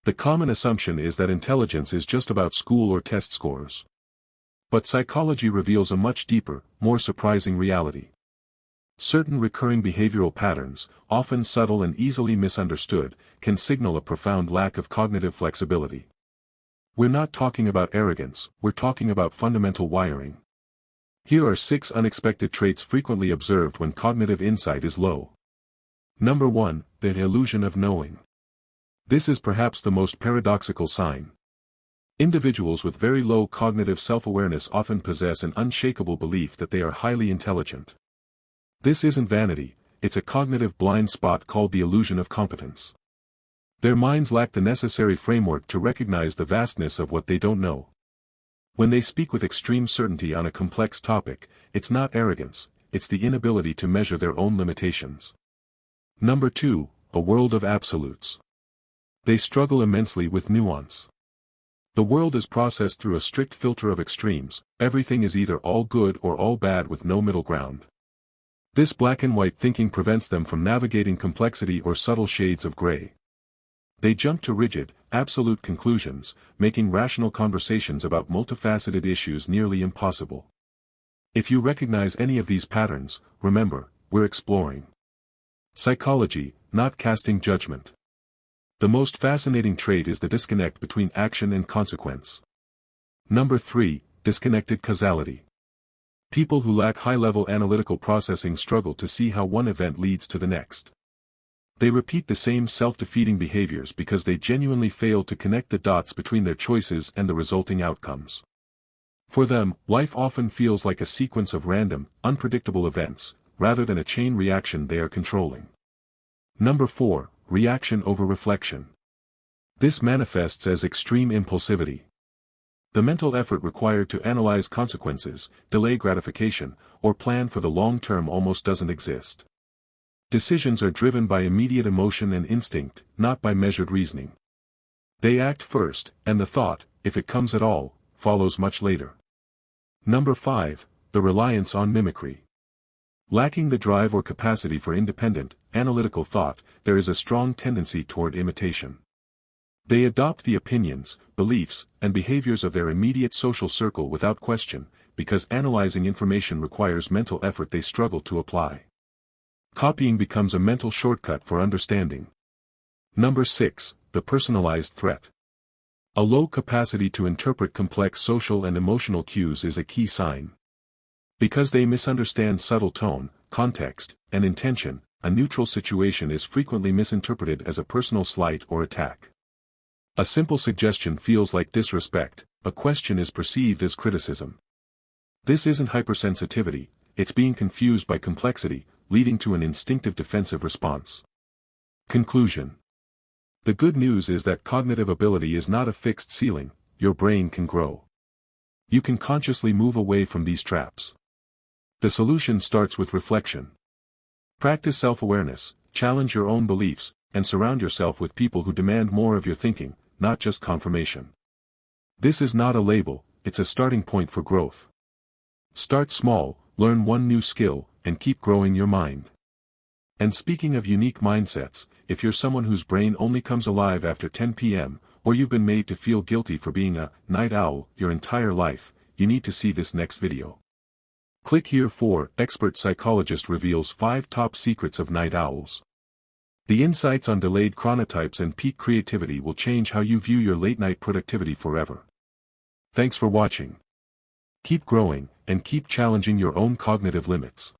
The common assumption is that intelligence is just about school or test scores. But psychology reveals a much deeper, more surprising reality. Certain recurring behavioral patterns, often subtle and easily misunderstood, can signal a profound lack of cognitive flexibility. We're not talking about arrogance, we're talking about fundamental wiring. Here are 6 unexpected traits frequently observed when cognitive insight is low. Number 1, the illusion of knowing. This is perhaps the most paradoxical sign. Individuals with very low cognitive self-awareness often possess an unshakable belief that they are highly intelligent. This isn't vanity, it's a cognitive blind spot called the illusion of competence. Their minds lack the necessary framework to recognize the vastness of what they don't know. When they speak with extreme certainty on a complex topic, it's not arrogance, it's the inability to measure their own limitations. Number 2, a world of absolutes. They struggle immensely with nuance. The world is processed through a strict filter of extremes, everything is either all good or all bad with no middle ground. This black and white thinking prevents them from navigating complexity or subtle shades of gray. They jump to rigid, absolute conclusions, making rational conversations about multifaceted issues nearly impossible. If you recognize any of these patterns, remember, we're exploring psychology, not casting judgment. The most fascinating trait is the disconnect between action and consequence. Number 3, disconnected causality. People who lack high-level analytical processing struggle to see how one event leads to the next. They repeat the same self-defeating behaviors because they genuinely fail to connect the dots between their choices and the resulting outcomes. For them, life often feels like a sequence of random, unpredictable events, rather than a chain reaction they are controlling. Number 4, reaction over reflection. This manifests as extreme impulsivity. The mental effort required to analyze consequences, delay gratification, or plan for the long term almost doesn't exist. Decisions are driven by immediate emotion and instinct, not by measured reasoning. They act first, and the thought, if it comes at all, follows much later. Number 5, the reliance on mimicry. Lacking the drive or capacity for independent, analytical thought, there is a strong tendency toward imitation. They adopt the opinions, beliefs, and behaviors of their immediate social circle without question, because analyzing information requires mental effort they struggle to apply. Copying becomes a mental shortcut for understanding. Number 6, the personalized threat. A low capacity to interpret complex social and emotional cues is a key sign. Because they misunderstand subtle tone, context, and intention, a neutral situation is frequently misinterpreted as a personal slight or attack. A simple suggestion feels like disrespect, a question is perceived as criticism. This isn't hypersensitivity, it's being confused by complexity, leading to an instinctive defensive response. Conclusion. The good news is that cognitive ability is not a fixed ceiling, your brain can grow. You can consciously move away from these traps. The solution starts with reflection. Practice self-awareness, challenge your own beliefs, and surround yourself with people who demand more of your thinking, not just confirmation. This is not a label, it's a starting point for growth. Start small, learn one new skill, and keep growing your mind. And speaking of unique mindsets, if you're someone whose brain only comes alive after 10 p.m., or you've been made to feel guilty for being a night owl your entire life, you need to see this next video. Click here for Expert Psychologist Reveals 5 Top Secrets of Night Owls. The insights on delayed chronotypes and peak creativity will change how you view your late-night productivity forever. Thanks for watching. Keep growing, and keep challenging your own cognitive limits.